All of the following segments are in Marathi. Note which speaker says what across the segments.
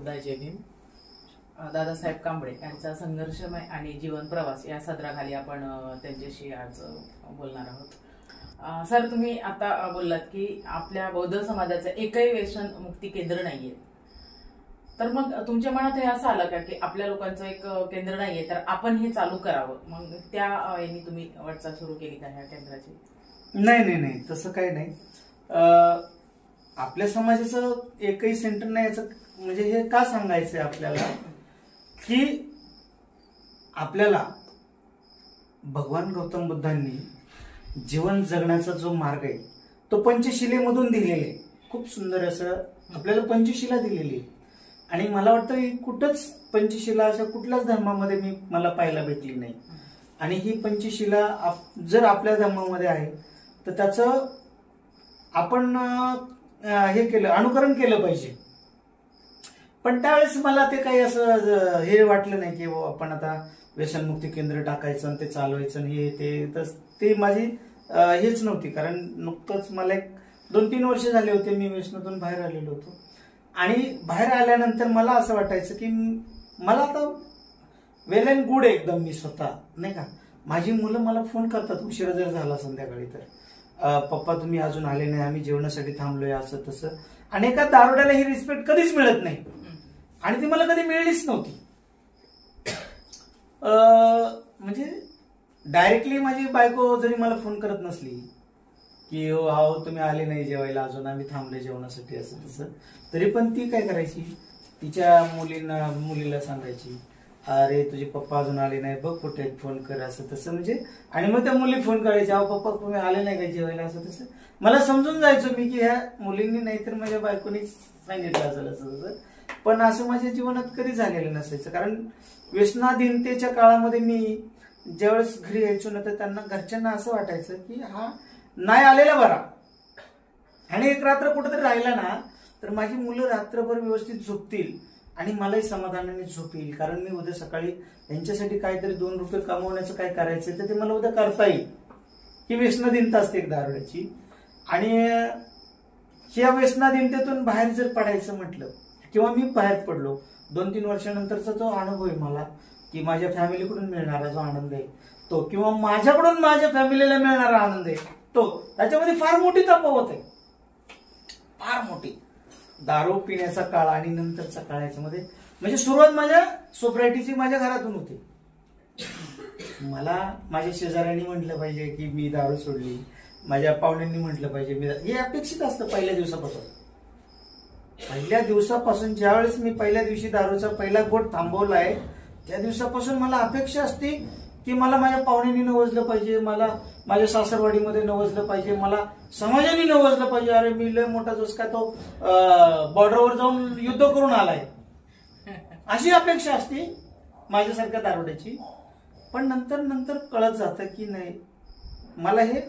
Speaker 1: योद्धा जय भीम दादासाहेब कांबळे यांचा संघर्षमय आणि जीवन प्रवास या सदराखाली आपण त्यांच्याशी आज बोलणार आहोत। सर, तुम्ही आता बोललात की आपल्या बौद्ध समाजाचं एकही व्यसन मुक्ती केंद्र नाहीये, तर मग तुमच्या मनात हे असं आलं का की आपल्या लोकांचं एक केंद्र नाहीये तर आपण हे चालू करावं, मग त्या यांनी तुम्ही वाटचाल सुरू केली का ह्या केंद्राची?
Speaker 2: नाही, तसं काही नाही। आपल्या समाजाचं एकही सेंटर नाही याचं म्हणजे हे का सांगायचंय आपल्याला की आपल्याला भगवान गौतम बुद्धांनी जीवन जगण्याचा जो मार्ग आहे तो पंचशिलेमधून दिलेला आहे। खूप सुंदर असं आपल्याला पंचशिला दिलेली आहे आणि मला वाटतं ही कुठंच पंचशिला अशा कुठल्याच धर्मामध्ये मला पाहायला भेटली नाही। आणि ही पंचशिला जर आपल्या धर्मामध्ये आहे तर त्याचं आपण हे केलं, अनुकरण केलं पाहिजे। पण त्यावेळेस मला ते काही असं हे वाटलं नाही की आपण आता व्यसनमुक्ती केंद्र टाकायचं आणि ते चालवायचं आणि ते माझी हेच नव्हती। कारण नुकतंच मला 2-3 वर्ष झाले होते मी व्यसनातून बाहेर आलेलो होतो आणि बाहेर आल्यानंतर मला असं वाटायचं की मला आता वेल अँड गुड एकदम मी स्वतः नाही का। माझी मुलं मला फोन करतात उशिरा जर झाला संध्याकाळी तर पप्पा तुम्ही अजून आले नाही, आम्ही जेवणासाठी थांबलोय असं तसं। आणि एका दारुड्याला ही रिस्पेक्ट कधीच मिळत नाही आणि ती मला कधी मिळलीच नव्हती। म्हणजे डायरेक्टली माझी बायको जरी मला फोन करत नसली की हो तुम्ही आले नाही जेवायला अजून, आम्ही थांबले जेवणासाठी असं तसं, तरी पण ती काय करायची तिच्या मुलीला सांगायची अरे तुझे पप्पा अजून आले नाही बघ कुठे फोन कर असं तसं म्हणजे। आणि मग त्या मुली फोन करायच्या अहो पप्पा तुम्ही आले नाही का जेवायला असं तसं। मला समजून जायचो मी की ह्या मुलींनी नाहीतर माझ्या बायकोनी सांगितलं असेल असं तसं, पण असं माझ्या जीवनात कधी झालेलं नसायचं। कारण व्यसनाधीनतेच्या काळामध्ये मी ज्यावेळेस घरी यायचो ना तर त्यांना घरच्यांना असं वाटायचं की हा नाही आलेला बरा। आणि एक रात्र कुठेतरी राहिला ना तर माझी मुलं रात्रभर व्यवस्थित झोपतील आणि मलाही समाधानाने झोप येईल, कारण मी उद्या सकाळी यांच्यासाठी काहीतरी 2 रुपये कमवण्याचं काय करायचं तर ते मला उद्या करता येईल। ही व्यसनाधीनता असते एक दारुड्याची। आणि या व्यसनाधीनतेतून बाहेर जर पडायचं म्हटलं किंवा मी बाहेर पडलो 2-3 वर्षानंतरचा जो अनुभव आहे मला की माझ्या फॅमिलीकडून मिळणारा जो आनंद आहे तो किंवा माझ्याकडून माझ्या फॅमिलीला मिळणारा आनंद आहे तो, त्याच्यामध्ये फार मोठी तफावत आहे, फार मोठी। दारू पिण्याचा काळ आणि नंतरचा काळ याच्यामध्ये म्हणजे सुरुवात माझ्या सोसायटीची माझ्या घरातून होती। मला माझ्या शेजाऱ्यांनी म्हटलं पाहिजे की मी दारू सोडली, माझ्या पाहुण्यांनी म्हटलं पाहिजे मी, हे अपेक्षित असतं पहिल्या दिवसापासून ज्यावेळेस मी पहिल्या दिवशी दारूचा पहिला घोट थांबवलाय त्या दिवसापासून मला अपेक्षा असते की मला माझ्या पाहुण्यांनी नवजलं पाहिजे, मला माझ्या सासरवाडीमध्ये नवजलं पाहिजे, मला समाजाने नवजलं पाहिजे। अरे मी लय मोठा जस काय तो बॉर्डरवर जाऊन युद्ध करून आलाय अशी अपेक्षा असते माझ्यासारख्या दारुड्याची। पण नंतर कळत जातं की नाही मला हे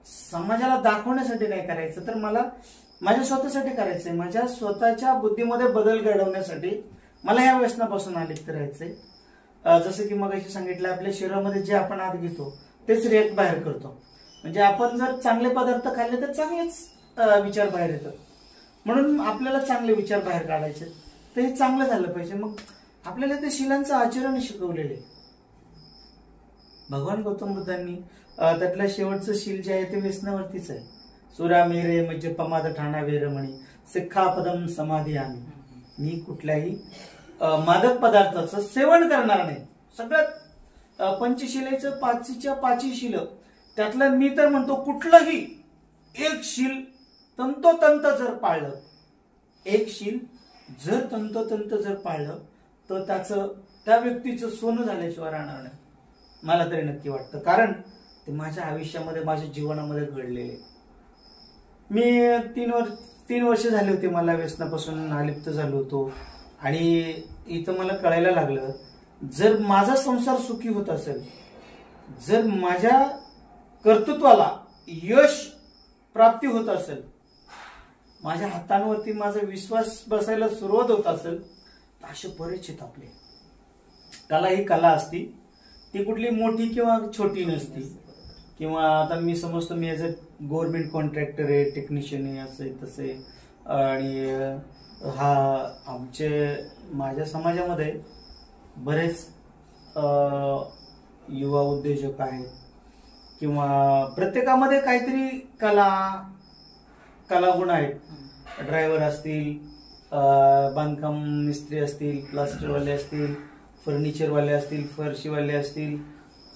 Speaker 2: समाजाला दाखवण्यासाठी नाही करायचं तर मला माझ्या स्वतःसाठी करायचंय, माझ्या स्वतःच्या बुद्धीमध्ये बदल घडवण्यासाठी मला ह्या व्यसनापासून अलिप्त राहायचंय। जसं की मग अशी सांगितलं आपल्या शरीरामध्ये जे आपण आत घेतो तेच रिएक्ट बाहेर करतो। म्हणजे आपण जर चांगले पदार्थ खाल्ले तर चांगलेच विचार बाहेर येतात, म्हणून आपल्याला चांगले विचार बाहेर काढायचे तर हे चांगलं झालं पाहिजे। मग आपल्याला ते शिलांचं आचरण शिकवलेलं आहे। भगवान गौतम बुद्धांनी त्यातलं शेवटचं शील जे आहे ते व्यसनावरतीच आहे। सुरा मेरे म्हणजे पमाद ठाणा वेरमणी सिक्खापदम समाधियामी, मी कुठल्याही मादक पदार्थाचं सेवन करणार नाही। सगळ्यात पंचशिलेचं 5च्या 5 शील त्यातलं मी तर म्हणतो कुठलंही एक शील तंतोतंत जर पाळलं, एक शील जर तंतोतंत जर पाळलं तर त्या व्यक्तीचं सोनं झाल्याशिवाय राहणार नाही, मला तरी नक्की वाटतं। कारण ते माझ्या आयुष्यामध्ये माझ्या जीवनामध्ये घडलेले। मी 3 वर्ष झाले होते मला व्यसनापासून अलिप्त झालो होतो आणि इथं मला कळायला लागलं जर माझा संसार सुखी होत असेल, जर माझ्या कर्तृत्वाला यश प्राप्ती होत असेल, माझ्या हातांवरती माझा विश्वास बसायला सुरुवात होत असेल तर असे बरेच आहेत आपले। कला ही कला असती, ती कुठली मोठी किंवा छोटी नसती। किंवा आता मी समजतो मी ॲज अ गव्हर्नमेंट कॉन्ट्रॅक्टर आहे, टेक्निशियन आहे, असं तसं आहे। आणि हा आमचे माझ्या समाजामध्ये बरेच युवा उद्योजक आहेत किंवा प्रत्येकामध्ये काहीतरी कलागुण आहेत. ड्रायव्हर असतील, बांधकाम मिस्त्री असतील, प्लास्टरवाले असतील, फर्निचरवाले असतील, फरशीवाले असतील,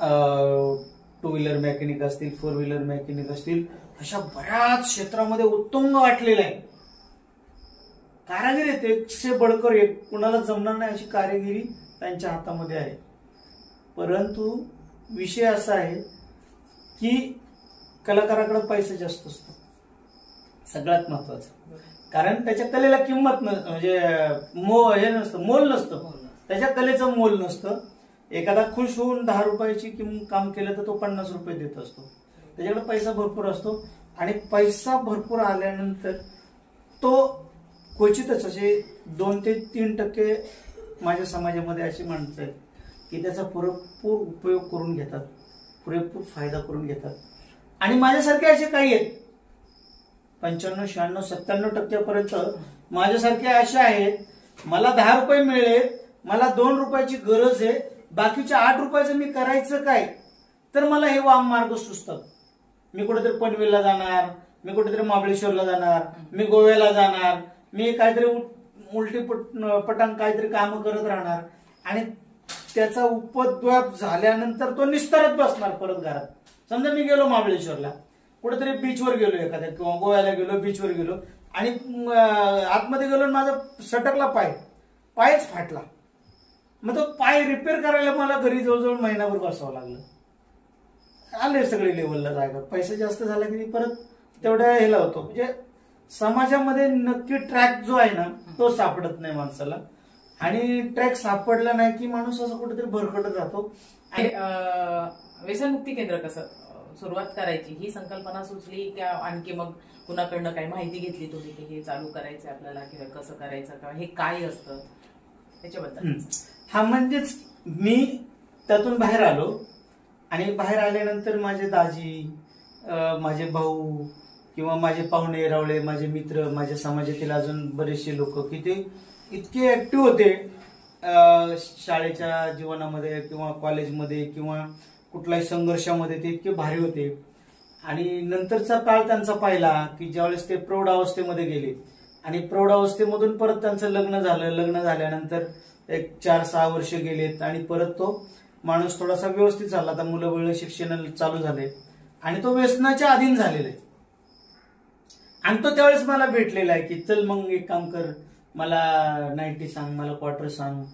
Speaker 2: 2 व्हीलर मेकॅनिक असतील, 4 व्हीलर मेकॅनिक असतील, अशा बऱ्याच क्षेत्रामध्ये उत्तुंग वाटलेलं आहे. कारागिरी आहेत, एकशे बडकर एक, कुणाला जमणार नाही अशी कारागिरी त्यांच्या हातामध्ये आहे. परंतु विषय असा आहे की कलाकाराकडे पैसा जास्त असतो, सगळ्यात महत्वाचं. कारण त्याच्या कलेला किंमत म्हणजे मोल नसतं, त्याच्या कलेचं मोल नसतं. एखादा खुश होऊन 10 रुपयाची काम केलं तर तो 50 रुपये देत असतो. त्याच्याकडे पैसा भरपूर असतो आणि पैसा भरपूर आल्यानंतर तो क्वचितच असे 2 ते 3% माझ्या समाजामध्ये अशी माणसं आहेत की त्याचा पुरेपूर उपयोग करून घेतात, पुरेपूर फायदा करून घेतात. आणि माझ्यासारखे असे काही आहेत 95, 96, 97% माझ्यासारखे असे आहेत. मला 10 रुपये मिळले, मला 2 रुपयाची गरज आहे, बाकीच्या 8 रुपयाचं मी करायचं काय, तर मला हे वाम मार्ग सुचतात. मी कुठेतरी पनवेलला जाणार, मी कुठेतरी महाबळेश्वरला जाणार, मी गोव्याला जाणार, मी काहीतरी उलटी पटांग काहीतरी काम करत राहणार आणि त्याचा उपद्व्याप झाल्यानंतर तो निस्तारत बसणार परत घरात. समजा मी गेलो महाबळेश्वरला, कुठेतरी बीचवर गेलो एखाद्या किंवा गोव्याला गेलो, बीचवर गेलो आणि आतमध्ये गेलो, माझा सटकला पायच फाटला. मग तो पाय रिपेअर करायला मला घरी जवळजवळ महिनाभर बसावं लागलं. आले सगळे लेवलला जागा, पैसा जास्त झाला की परत तेवढ्या हे लावतो. म्हणजे समाजामध्ये नक्की ट्रॅक जो आहे ना तो सापडत नाही माणसाला, आणि ट्रॅक सापडला नाही की माणूस असं कुठेतरी भरकटत जातो.
Speaker 1: आणि व्यसनमुक्ती केंद्र कसं सुरुवात करायची ही संकल्पना सुचली का आणखी मग कुणाकडनं काही माहिती घेतली तुम्ही की हे चालू करायचं आपल्याला किंवा कसं करायचं किंवा हे काय असतं त्याच्याबद्दल?
Speaker 2: हा, म्हणजेच मी त्यातून बाहेर आलो आणि बाहेर आल्यानंतर माझे दाजी, माझे भाऊ किंवा माझे पाहुणे रावळे, माझे मित्र, माझ्या समाजातील अजून बरेचसे लोक की ते इतके ऍक्टिव्ह होते शाळेच्या जीवनामध्ये किंवा कॉलेजमध्ये किंवा कुठल्याही संघर्षामध्ये, ते इतके भारी होते. आणि नंतरचा काळ त्यांचा पाहिला की ज्यावेळेस ते प्रौढ अवस्थेमध्ये गेले आणि प्रौढ अवस्थेमधून परत त्यांचं लग्न झालं. लग्न झाल्यानंतर 4-6 वर्ष गेलेत आणि परत तो माणूस थोडासा व्यवस्थित झाला. आता मुलं बिळं शिक्षण चालू झाले आणि तो व्यसनाच्या अधीन झालेला आहे. आणि तो त्यावेळेस मला भेटलेला आहे की चल मग एक काम कर, मला नाईटी सांग, मला क्वार्टर सांग.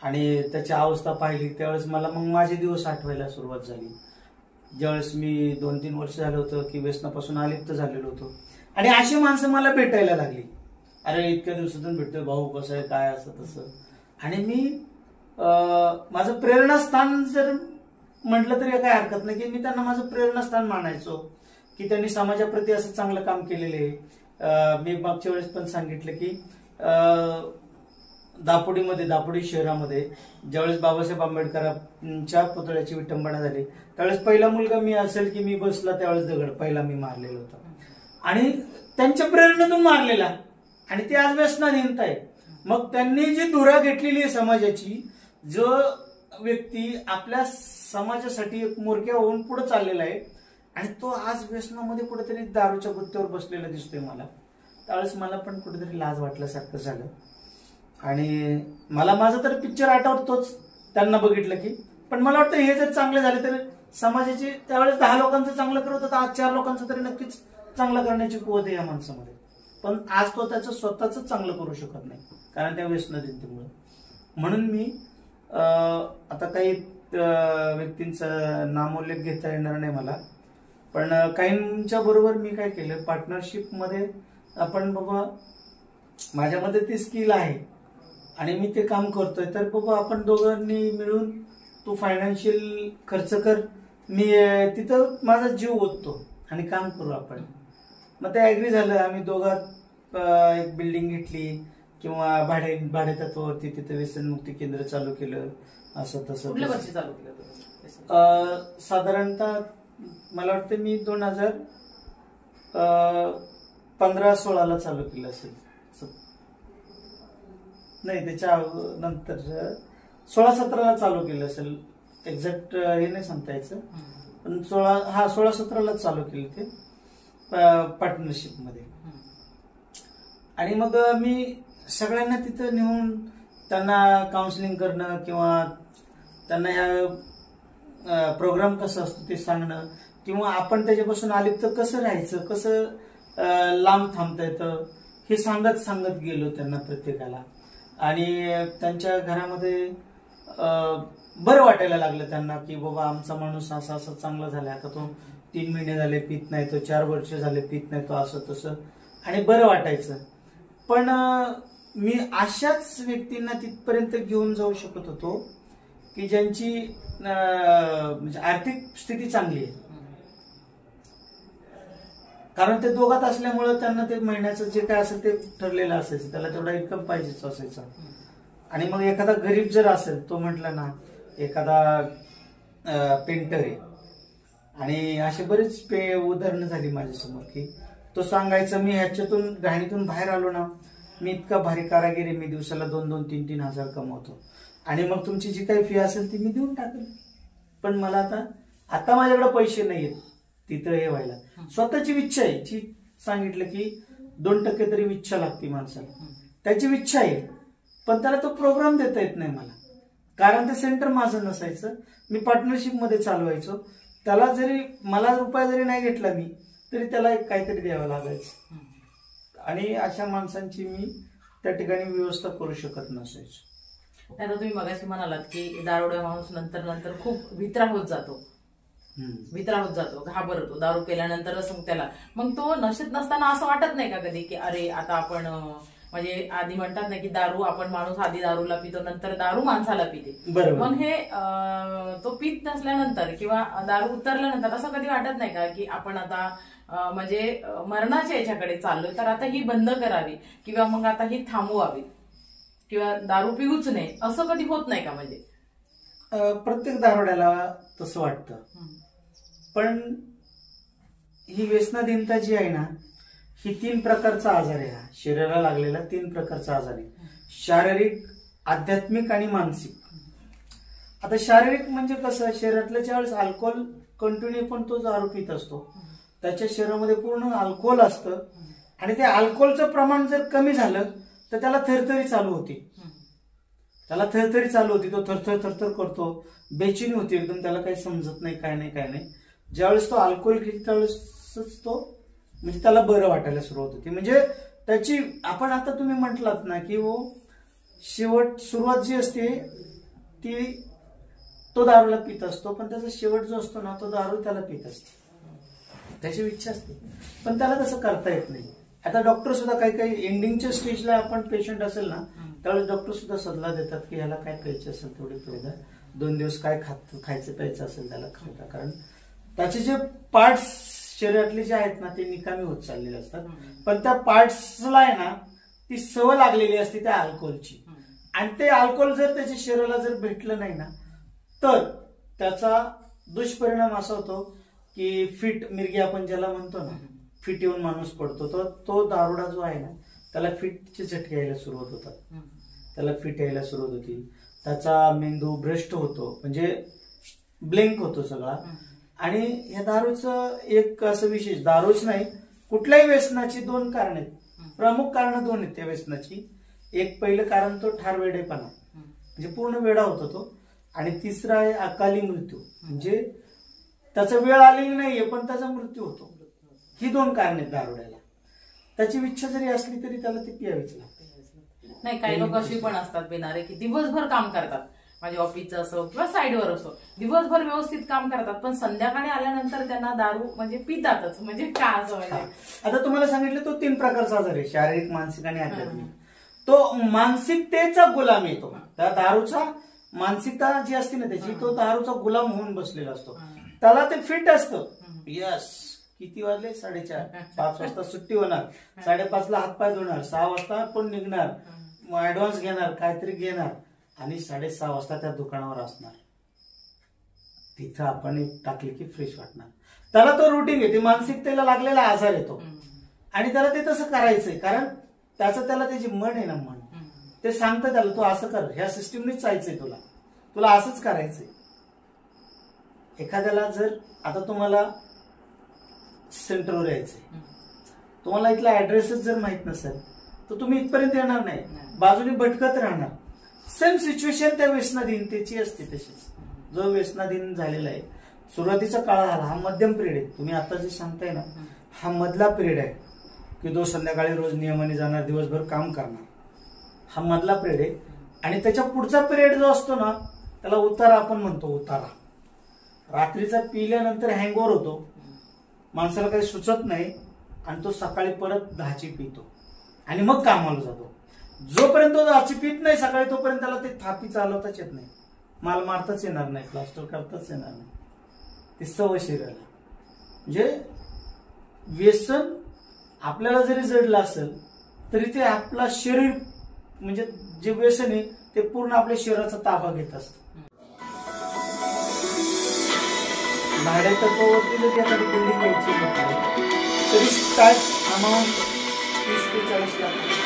Speaker 2: आणि त्याची अवस्था पाहिली त्यावेळेस मला मग माझे दिवस आठवायला सुरुवात झाली. ज्यावेळेस मी 2-3 वर्ष झालं होतं की व्यसनापासून अलिप्त झालेलो होतो आणि अशी माणसं मला भेटायला लागली. अरे इतक्या दिवसातून भेटतोय भाऊ, कसं आहे काय, असं तसं. आणि मी माझं प्रेरणास्थान जर म्हटलं तरी काही हरकत नाही की मी त्यांना माझं प्रेरणास्थान मानायचो की त्यांनी समाजाप्रती असं चांगलं काम केलेलं आहे. मी मागच्या वेळेस पण सांगितलं की दापोडी शहरामध्ये ज्यावेळेस बाबासाहेब आंबेडकरांच्या पुतळ्याची विटंबना झाली त्यावेळेस पहिला मुलगा मी असेल की मी बसला त्यावेळेस दगड पहिला मी मारलेला होता आणि त्यांच्या प्रेरणेतून मारलेला आणि ते आज व्यसनाधीन आहे. मग त्यांनी जी धुरा घेतलेली आहे समाजाची, जो व्यक्ती आपल्या समाजासाठी एक मोरक्या होऊन पुढे चाललेला आहे आणि तो आज व्यसनामध्ये कुठेतरी दारूच्या गुत्त्यावर बसलेला दिसतोय मला, त्यावेळेस मला पण कुठेतरी लाज वाटल्यासारखं झालं. आणि मला माझा तर पिक्चर आठवतोच त्यांना बघितलं की, पण मला वाटतं हे जर चांगले झाले तर समाजाची त्यावेळेस 10 लोकांचं चांगलं करत होतं, आज 4 लोकांचं तरी नक्कीच चांगलं करण्याची कुवत आहे या माणसामध्ये. पण आज तो त्याचं स्वतःच चांगलं करू शकत नाही कारण त्या व्यसनाधीनतेमुळे. म्हणून मी आता काही व्यक्तींचा नामोल्लेख घेता येणार नाही मला, पण काहींच्या बरोबर मी काय केलं, पार्टनरशिप मध्ये आपण बाबा माझ्यामध्ये ती स्किल आहे आणि मी ते काम करतोय तर बाबा आपण दोघांनी मिळून तू फायनान्शियल खर्च कर, मी तिथं माझा जीव ओततो आणि काम करू आपण. मग ते ऍग्री झालं. आम्ही दोघात एक बिल्डिंग घेतली किंवा भाडेतत्वावरती तिथे व्यसनमुक्ती केंद्र चालू केलं. असं तसं
Speaker 1: कुठल्या वर्षी चालू केलं?
Speaker 2: साधारणतः मला वाटतं मी 2015-16 चालू केलं असेल. नाही, त्याच्या नंतर 16-17ला चालू केलं असेल, एक्झॅक्ट हे नाही सांगता यायचं, पण 16-17लाच चालू केलं ते पार्टनरशिप मध्ये. आणि मग मी सगळ्यांना तिथं नेऊन त्यांना काउन्सिलिंग करणं किंवा त्यांना ह्या प्रोग्राम कसं असतो ते सांगणं, किंवा आपण त्याच्यापासून अलिप्त कसं राहायचं, कसं लांब थांबता येतं हे सांगत गेलो त्यांना प्रत्येकाला. आणि त्यांच्या घरामध्ये बरं वाटायला लागलं त्यांना की बाबा आमचा माणूस असा असा चांगला झालाय, आता तो 3 महिने झाले पित नाही, तो 4 वर्ष झाले पित नाही, तो असं तसं, आणि बरं वाटायचं. पण मी अशाच व्यक्तींना तिथपर्यंत घेऊन जाऊ शकत होतो की ज्यांची म्हणजे आर्थिक स्थिती चांगली आहे, कारण ते दोघात असल्यामुळे त्यांना ते महिन्याचं जे काय असेल ते ठरलेलं असायचं, त्याला तेवढा इन्कम पाहिजेच असायचा. आणि मग एखादा गरीब जर असेल, तो म्हटला ना एखादा पेंटर आहे, आणि असे बरेच उदाहरणं झाली माझ्यासमोर की तो सांगायचं मी ह्याच्यातून घाणीतून बाहेर आलो ना, मी इतका भारी कारागिरी, मी दिवसाला 2-2, 3-3 हजार कमवतो, आणि मग तुमची जी काही फी असेल ती मी देऊन टाकेल, पण मला आता माझ्याकडे पैसे नाहीयेत तिथं हे व्हायला. स्वतःची इच्छा आहे, जी सांगितलं की 2% तरी इच्छा लागते माणसाला, त्याची इच्छा आहे, पण त्याला तो प्रोग्राम देता येत नाही मला, कारण ते सेंटर माझं नसायचं, मी पार्टनरशिप मध्ये चालवायचो. त्याला जरी मला रुपया जरी नाही घेतला मी, तरी त्याला काहीतरी द्यावं लागायचं, आणि अशा माणसांची मी त्या ठिकाणी व्यवस्था करू शकत नसायचो.
Speaker 1: आता तुम्ही मगाशी म्हणालात की दारुड्या माणूस नंतर खूप भित्रा होत जातो, घाबरतो दारू पेल्यानंतरच. मग तो नशेत नसताना असं वाटत नाही का कधी की अरे आता आपण, म्हणजे आधी म्हणतात ना की दारू, आपण माणूस आधी दारूला पितो, नंतर दारू माणसाला पिते. मग हे तो पित नसल्यानंतर किंवा दारू उतरल्यानंतर असं कधी वाटत नाही का की आपण आता म्हणजे मरणाच्या याच्याकडे चाललोय, तर आता ही बंद करावी किंवा मग आता ही थांबवावी किंवा दारू पिऊच नाही, असं कधी होत नाही का? म्हणजे
Speaker 2: प्रत्येक दारुड्याला तसं वाटतं, पण ही व्यसनाधीनता जी आहे ना, ही 3 प्रकारचा आजार आहे. हा शरीराला लागलेला 3 प्रकारचा आजार आहे, शारीरिक, आध्यात्मिक आणि मानसिक. आता शारीरिक म्हणजे कसं, शरीरातलं ज्यावेळेस अल्कोहोल कंटिन्यू पण तो दारू पित असतो, त्याच्या शरीरामध्ये पूर्ण अल्कोहोल असतं, आणि ते अल्कोहोलचं प्रमाण जर कमी झालं तर त्याला थरथरी चालू होती, तो थरथर करतो, बेचैनी होती एकदम, त्याला काही समजत नाही, काय नाही. ज्यावेळेस तो अल्कोहोल घेतो त्यावेळेस तो म्हणजे त्याला बरं वाटायला सुरुवात होती. म्हणजे त्याची, आपण आता तुम्ही म्हटलात ना की सुरुवात जी असते ती तो दारूला पित असतो, पण त्याचा शेवट जो असतो ना तो दारू त्याला पित असतो, त्याची इच्छा असते, पण त्याला तसं करता येत नाही. आता डॉक्टर सुद्धा काही एंडिंगच्या स्टेजला आपण पेशंट असेल ना, त्यावेळेस डॉक्टर सुद्धा सल्ला देतात की ह्याला काय प्यायचं असेल तेवढे पिऊ, 2 दिवस काय खायचं प्यायचं असेल त्याला खायला, कारण त्याचे जे पार्ट्स शरीरातले जे आहेत ना ते निकामी होत चाललेले असतात, पण त्या पार्ट्सला आहे ना ती सवय लागलेली असते त्या अल्कोहोलची, आणि ते अल्कोहोल जर त्याच्या शरीराला जर भेटलं नाही ना, तर त्याचा दुष्परिणाम असा होतो की फिट मिरगी आपण ज्याला म्हणतो ना, फिट येऊन माणूस पडतो. तो दारुडा जो आहे ना त्याला फिटचे झटके यायला सुरुवात होतात, त्याला फिट यायला सुरुवात होती, त्याचा मेंदू भ्रष्ट होतो, म्हणजे ब्लँक होतो सगळा. आणि या दारूचं एक असं विशेष, दारूच नाही कुठल्याही व्यसनाची 2 कारण आहेत, प्रमुख कारण 2 आहेत त्या व्यसनाची. एक पहिलं कारण तो ठार वेडेपणा, म्हणजे पूर्ण वेडा होतो तो, आणि तिसरा आहे अकाली मृत्यू, म्हणजे त्याचा वेळ आलेली नाहीये पण त्याचा मृत्यू होतो. ही 2 कारण आहेत दारुड्याला. त्याची इच्छा जरी असली तरी त्याला ती प्यावीच लागते.
Speaker 1: नाही, काही लोक अशी पण असतात पिणारे की दिवसभर काम करतात, म्हणजे ऑफिसचं असो किंवा साईडवर असो, दिवसभर व्यवस्थित काम करतात, पण संध्याकाळी आल्यानंतर त्यांना दारू म्हणजे पितातच, म्हणजे काय असं. म्हणजे
Speaker 2: आता तुम्हाला सांगितलं तो 3 प्रकारचा आजार आहे, शारीरिक, मानसिक आणि आध्यात्मिक. तो मानसिकतेचा गुलाम येतो, त्या दारूचा मानसिकता जी असते ना त्याची, तो दारूचा गुलाम होऊन बसलेला असतो. त्याला ते फिट असतं, यस किती वाजले 4:30, 5 वाजता सुट्टी होणार, 5:30ला हातपाय धुणार, 6 वाजता पण निघणार, ऍडव्हान्स घेणार, काहीतरी घेणार, आणि 6:30 वाजता त्या दुकानावर असणार. तिथं आपण एक टाकले की फ्रेश वाटणार. त्याला तो रुटीन आहे, मानसिकतेला लागलेला आजार येतो, आणि त्याला ते तसं करायचंय, कारण त्याला त्याची मन आहे ना, मन ते सांगतं त्याला तू असं कर, ह्या सिस्टीमनेच जायचंय, तुला असंच करायचंय. एखाद्याला जर आता तुम्हाला सेंटरवर यायचंय, तुम्हाला इथला ऍड्रेसच जर माहित नसेल तर तुम्ही इथपर्यंत येणार नाही, बाजूने भटकत राहणार. सेम सिच्युएशन त्या व्यसनाधीनतेची असते तशीच. जो व्यसनाधीन झालेला आहे, सुरुवातीचा काळ झाला, हा मध्यम पिरियड आहे. तुम्ही आता जे सांगताय ना, हा मधला पिरियड आहे की जो संध्याकाळी रोज नियमाने जाणार, दिवसभर काम करणार, हा मधला पिरियड आहे. आणि त्याच्या पुढचा पिरियड जो असतो ना, त्याला उतारा आपण म्हणतो. उतारा रात्रीचा पिल्यानंतर हँगओव्हर होतो, माणसाला काही सुचत नाही आणि तो सकाळी परत 10ची पितो आणि मग कामाला जातो. जोपर्यंत तो 10ची पित नाही सकाळी, तोपर्यंत त्याला ते थापी चालवताच येत नाही, माल मारताच येणार नाही, प्लास्टर करताच येणार नाही. ती सवय शरीराला. म्हणजे व्यसन आपल्याला जरी जडलं असेल तरी ते आपला शरीर, म्हणजे जे व्यसन आहे ते पूर्ण आपल्या शरीराचा ताबा घेत असतं. भाड्या तत्वावरती जरी एखादी बिल्डिंग घ्यायची म्हटलं तरी स्टार्ट अमाऊंट 30 ते 40 लाख